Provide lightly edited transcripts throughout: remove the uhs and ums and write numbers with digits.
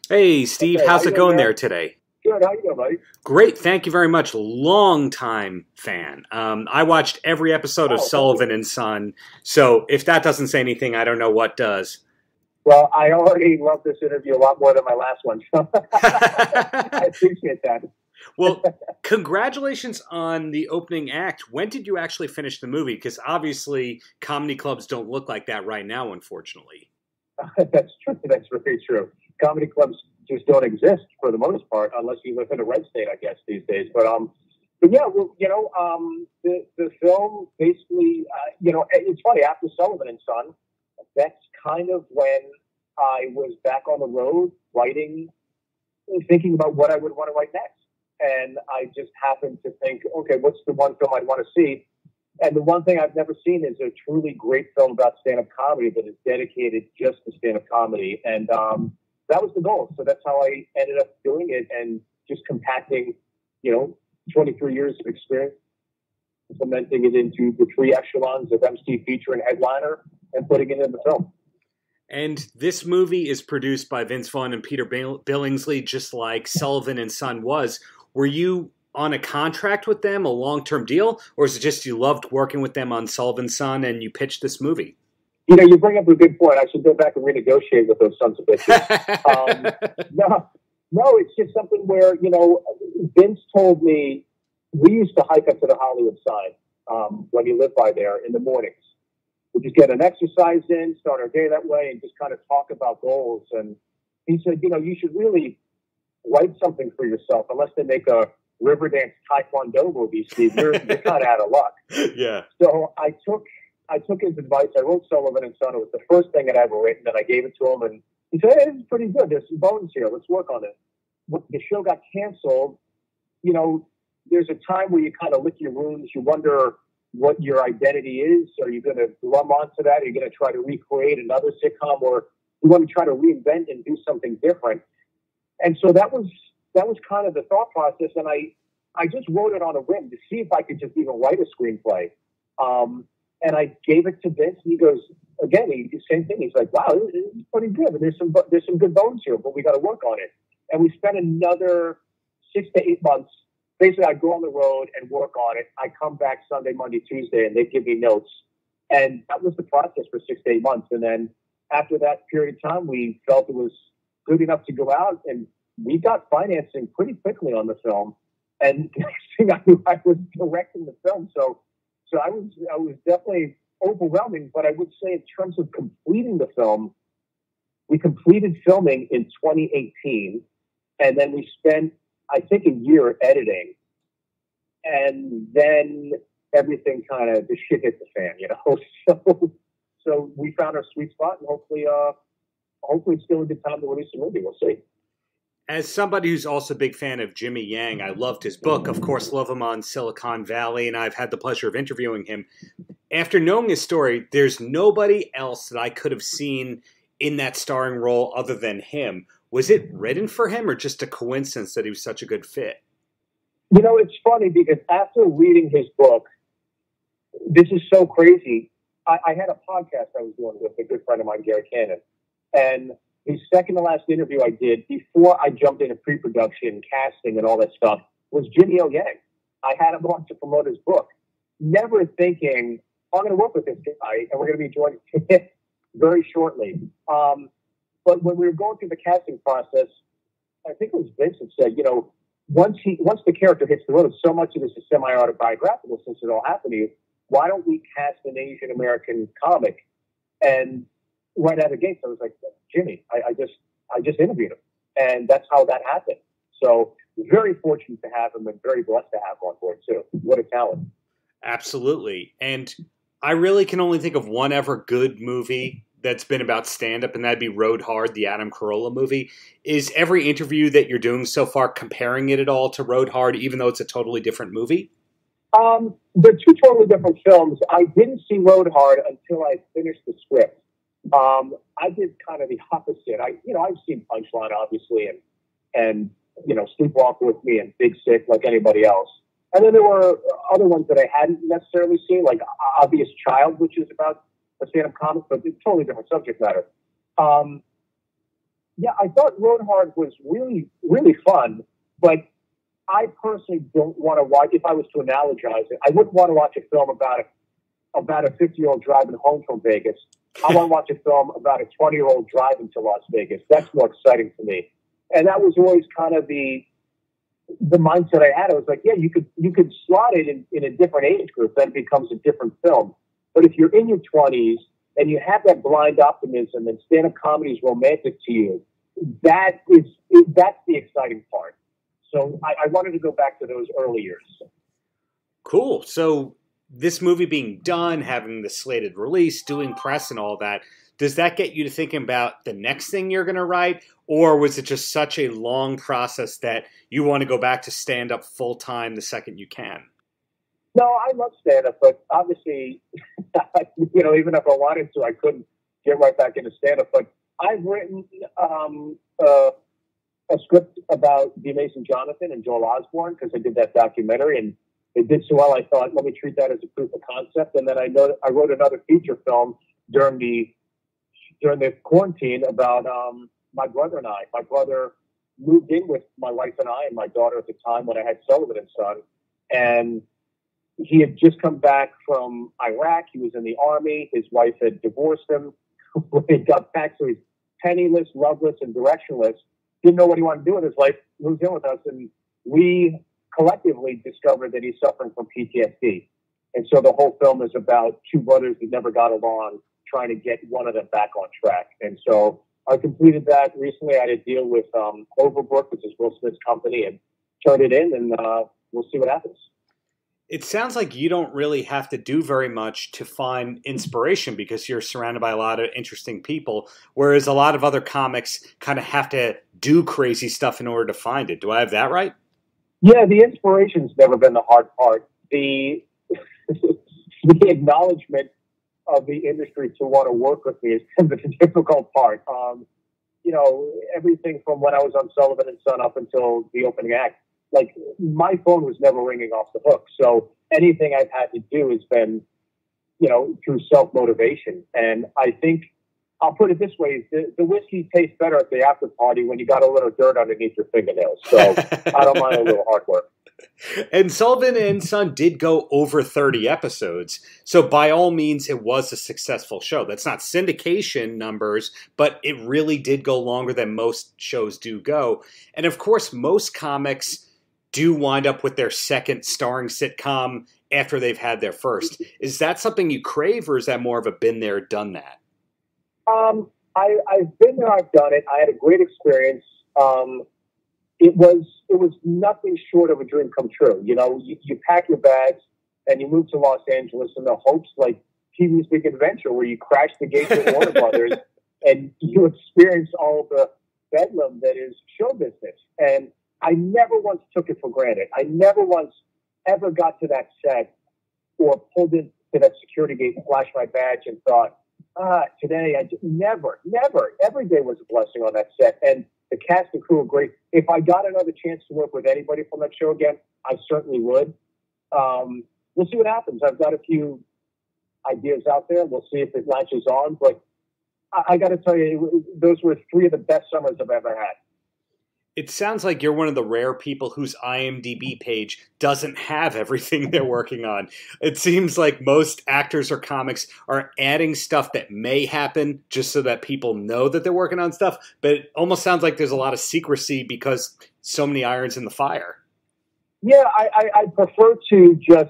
Hey, Steve, Okay, how how's you it doing, going there Darren? today? Good. How you doing, buddy? Great, thank you very much. Long time fan. I watched every episode of Oh, thank you. Sullivan and Son, so if that doesn't say anything, I don't know what does. Well, I already love this interview a lot more than my last one, so I appreciate that. Well, congratulations on the opening act. When did you actually finish the movie? Because obviously, comedy clubs don't look like that right now, unfortunately. That's true. That's very true. Comedy clubs just don't exist for the most part, unless you live in a red state, I guess, these days. But yeah, well, the film basically, it's funny. After Sullivan and Son, that's kind of when I was back on the road writing, thinking about what I would want to write next. And I just happened to think, okay, what's the one film I'd want to see? And the one thing I've never seen is a truly great film about stand-up comedy that is dedicated just to stand-up comedy. And that was the goal. So that's how I ended up doing it and just compacting, 23 years of experience, implementing it into the three echelons of MC, feature, and headliner, and putting it in the film. And this movie is produced by Vince Vaughn and Peter Billingsley, just like Sullivan and Son was. Were you on a contract with them, a long-term deal, or is it just you loved working with them on Sullivan Son and you pitched this movie? You bring up a good point. I should go back and renegotiate with those sons of bitches. No, it's just something where, Vince told me we used to hike up to the Hollywood sign when he lived by there in the mornings. We just get an exercise in, start our day that way, and just kind of talk about goals. And he said, you should really write something for yourself, unless they make a Riverdance Taekwondo movie, Steve. You're kind of out of luck. Yeah. So I took his advice. I wrote Sullivan and Son. It was the first thing I'd ever written, and I gave it to him. And he said, "Hey, this is pretty good. There's some bones here. Let's work on it." When the show got canceled, there's a time where you kind of lick your wounds. You wonder what your identity is. Are you going to glom onto that? Are you going to try to recreate another sitcom, or you want to try to reinvent and do something different? And so that was kind of the thought process. And I just wrote it on a whim to see if I could just even write a screenplay. And I gave it to Vince, and he goes, again, same thing. He's like, "Wow, this is pretty good. And there's some good bones here, but we got to work on it." And we spent another 6 to 8 months. Basically, I'd go on the road and work on it. I come back Sunday, Monday, Tuesday, and they'd give me notes. And that was the process for 6 to 8 months. And then after that period of time, we felt it was good enough to go out, and we got financing pretty quickly on the film. And the next thing I knew, I was directing the film. So I was definitely overwhelming. But I would say, in terms of completing the film, we completed filming in 2018, and then we spent, I think, a year editing, and then everything kind of, the shit hit the fan, So we found our sweet spot, and hopefully it's still a good time to release the movie. We'll see. As somebody who's also a big fan of Jimmy Yang, I loved his book. Of course, love him on Silicon Valley, and I've had the pleasure of interviewing him. After knowing his story, there's nobody else that I could have seen in that starring role other than him. Was it written for him, or just a coincidence that he was such a good fit? It's funny because after reading his book, this is so crazy. I had a podcast I was doing with a good friend of mine, Gary Cannon, and his second to last interview I did before I jumped into pre-production, casting, and all that stuff was Jimmy O. Yang. I had him on to promote his book, never thinking, I'm going to work with this guy, and we're going to be joining him very shortly. But when we were going through the casting process, I think it was Vince that said, once the character hits the road, so much of this is semi-autobiographical since it all happened to you, why don't we cast an Asian American comic? And right out of the gate, I was like, Jimmy, I just interviewed him, and that's how that happened. So very fortunate to have him, and very blessed to have him on board too. What a talent! Absolutely, and I really can only think of one ever good movie that's been about stand-up, and that'd be Rode Hard, the Adam Carolla movie. Is every interview that you're doing so far comparing it at all to Rode Hard, even though it's a totally different movie? They're two totally different films. I didn't see Rode Hard until I finished the script. I did kind of the opposite. I've seen Punchline, obviously, and Sleepwalk With Me and Big Sick, like anybody else. And then there were other ones that I hadn't necessarily seen, like Obvious Child, which is about a stand-up comic, but it's totally different subject matter. Yeah, I thought Road Hard was really, really fun, but I personally don't want to watch, if I was to analogize it, I wouldn't want to watch a film about a 50-year-old driving home from Vegas. I want to watch a film about a 20-year-old driving to Las Vegas. That's more exciting to me. And that was always kind of the mindset I had. I was like, yeah, you could slot it in a different age group, then it becomes a different film. But if you're in your 20s and you have that blind optimism and stand-up comedy is romantic to you, that's the exciting part. So I wanted to go back to those early years. Cool. So this movie being done, having the slated release, doing press and all that, does that get you to thinking about the next thing you're going to write? Or was it just such a long process that you want to go back to stand-up full-time the second you can? No, I love stand-up, but obviously, even if I wanted to, I couldn't get right back into stand-up. But I've written a script about The Amazing Jonathan and Joel Osborne because I did that documentary, and it did so well. I thought, let me treat that as a proof of concept. And then I wrote another feature film during the quarantine about my brother and I. My brother moved in with my wife and I and my daughter at the time when I had Sullivan Son, and he had just come back from Iraq. He was in the army. His wife had divorced him. When he got back, so he's penniless, loveless, and directionless. Didn't know what he wanted to do with his life. Moved in with us, and we collectively discovered that he's suffering from PTSD. And so the whole film is about two brothers that never got along, trying to get one of them back on track. And so I completed that recently. I had a deal with Overbrook, which is Will Smith's company, and turned it in, and we'll see what happens. It sounds like you don't really have to do very much to find inspiration because you're surrounded by a lot of interesting people, whereas a lot of other comics kind of have to do crazy stuff in order to find it. Do I have that right? Yeah, the inspiration's never been the hard part. The acknowledgement of the industry to want to work with me is the difficult part. Everything from when I was on Sullivan and Son up until the opening act, like my phone was never ringing off the hook. So anything I've had to do has been, through self-motivation. And I think I'll put it this way, the whiskey tastes better at the after party when you got a little dirt underneath your fingernails. So I don't mind a little hard work. And Sullivan and Son did go over 30 episodes. So by all means, it was a successful show. That's not syndication numbers, but it really did go longer than most shows do go. And of course, most comics do wind up with their second starring sitcom after they've had their first. Is that something you crave, or is that more of a been there, done that? I've been there, I've done it. I had a great experience. It was nothing short of a dream come true. You pack your bags and you move to Los Angeles in the hopes, like TV's Big Adventure, where you crash the gates of Warner Brothers and you experience all the bedlam that is show business. And I never once took it for granted. I never once ever got to that set or pulled into that security gate and flashed my badge and thought, today, never. Every day was a blessing on that set. And the cast and crew were great. If I got another chance to work with anybody from that show again, I certainly would. We'll see what happens. I've got a few ideas out there. We'll see if it latches on. But I got to tell you, those were three of the best summers I've ever had. It sounds like you're one of the rare people whose IMDb page doesn't have everything they're working on. It seems like most actors or comics are adding stuff that may happen just so that people know that they're working on stuff. But it almost sounds like there's a lot of secrecy because so many irons in the fire. Yeah, I prefer to just,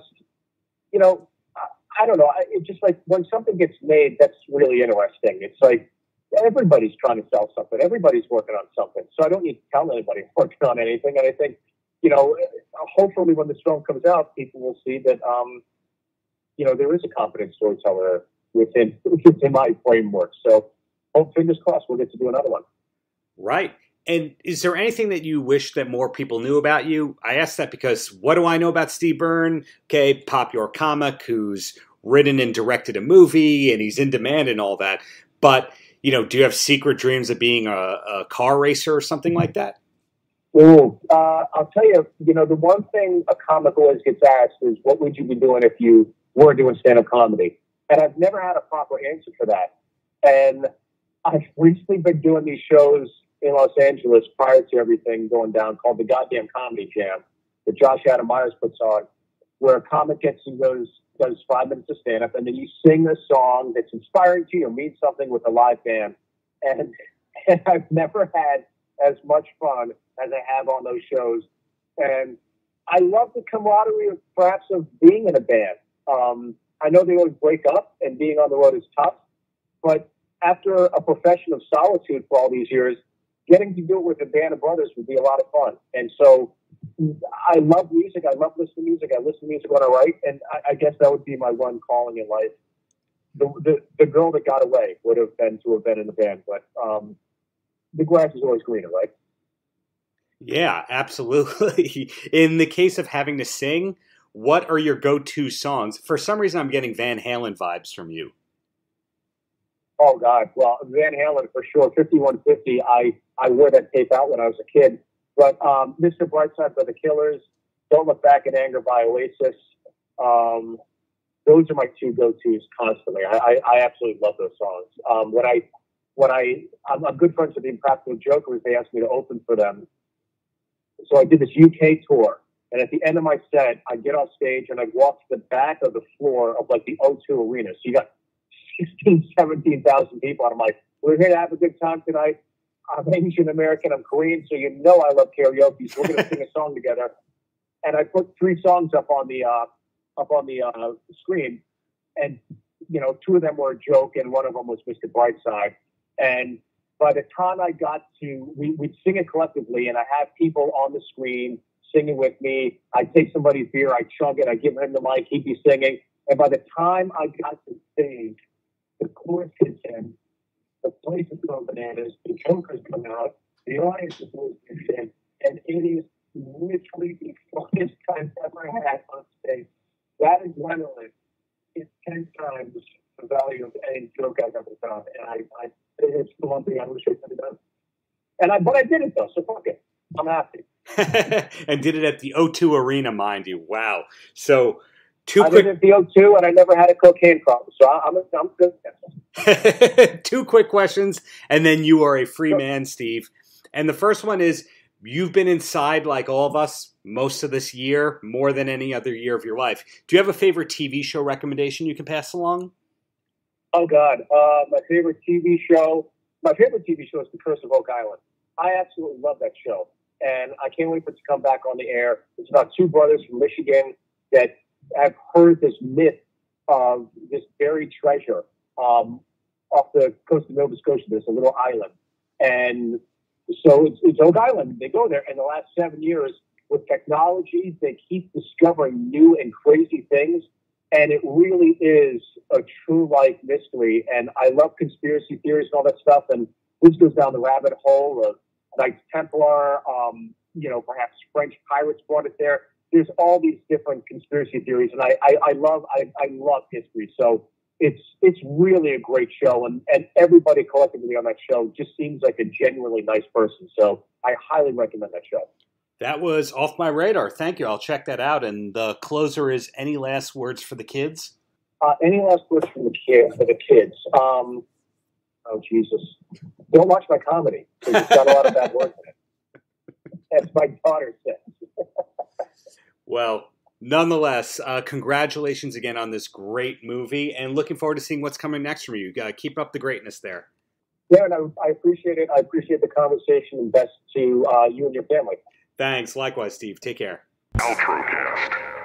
I don't know. It's just like when something gets made, that's really interesting. It's like, everybody's trying to sell something. Everybody's working on something. So I don't need to tell anybody I'm working on anything. And I think, hopefully when this film comes out, people will see that, there is a competent storyteller within my framework. So fingers crossed we'll get to do another one. Right. And is there anything that you wish that more people knew about you? I ask that because what do I know about Steve Byrne? Okay, popular comic who's written and directed a movie and he's in demand and all that. But do you have secret dreams of being a car racer or something like that? Oh, I'll tell you, the one thing a comic always gets asked is, what would you be doing if you were doing stand-up comedy? And I've never had a proper answer for that. And I've recently been doing these shows in Los Angeles prior to everything going down called the Goddamn Comedy Jam that Josh Adam Myers puts on, where a comic gets and does 5 minutes of stand-up, and then you sing a song that's inspiring to you or means something with a live band. And I've never had as much fun as I have on those shows. And I love the camaraderie of perhaps of being in a band. I know they always break up and being on the road is tough, but after a profession of solitude for all these years, getting to do it with a band of brothers would be a lot of fun. And so I love music. I love listening to music. I listen to music when I write, and I guess that would be my one calling in life. The girl that got away would have been to have been in the band, but the grass is always greener, right? Yeah, absolutely. In the case of having to sing, what are your go-to songs? For some reason, I'm getting Van Halen vibes from you. Oh, God. Well, Van Halen, for sure. 5150, I wore that tape out when I was a kid. But Mr. Brightside by the Killers, Don't Look Back in Anger by Oasis, those are my two go-tos constantly. I absolutely love those songs. I'm good friends with the Impractical Jokers. They asked me to open for them. So I did this UK tour. And at the end of my set, I get off stage and I walk to the back of the floor of like the O2 Arena. So you got 16, 17,000 people. And I'm like, we're here to have a good time tonight. I'm Asian American, I'm Korean, so you know I love karaoke. So we're going to sing a song together. And I put 3 songs up on the screen, and 2 of them were a joke, and one of them was Mr. Brightside. And by the time I got to, we'd sing it collectively, and I have people on the screen singing with me. I take somebody's beer, I chug it, I give him the mic, he'd be singing. And by the time I got to stage, the chorus hits in. The place is going bananas. The Joker's come out. The audience is losing, and it is literally the funniest time I've ever had on stage. That adrenaline is 10 times the value of any joke I've ever done, and it's the one thing I wish I could have done. But I did it though, so fuck it. I'm happy. And did it at the O2 Arena, mind you. Wow. So. I did it at the O2, and I never had a cocaine problem, so I'm good. 2 quick questions, and then you are a free man, Steve. And the first one is, you've been inside, like all of us, most of this year, more than any other year of your life. Do you have a favorite TV show recommendation you can pass along? Oh, God. My favorite TV show is The Curse of Oak Island. I absolutely love that show, and I can't wait for it to come back on the air. It's about 2 brothers from Michigan that have heard this myth of this buried treasure off the coast of Nova Scotia. There's a little island. And so it's Oak Island. They go there. And the last 7 years, with technology, they keep discovering new and crazy things. And it really is a true life mystery. And I love conspiracy theories and all that stuff. And this goes down the rabbit hole of Knights Templar, perhaps French pirates brought it there. There's all these different conspiracy theories, and I love history. So it's really a great show, and everybody collectively on that show just seems like a genuinely nice person. So I highly recommend that show. That was off my radar. Thank you. I'll check that out. And the closer is, any last words for the kids? Any last words for the kids? Oh, Jesus. Don't watch my comedy, because it's got a lot of bad words in it. As my daughter says. Well, nonetheless, congratulations again on this great movie, and looking forward to seeing what's coming next from you. Keep up the greatness there. Yeah, and I appreciate it. I appreciate the conversation, and best to you and your family. Thanks. Likewise, Steve. Take care. Paltrocast.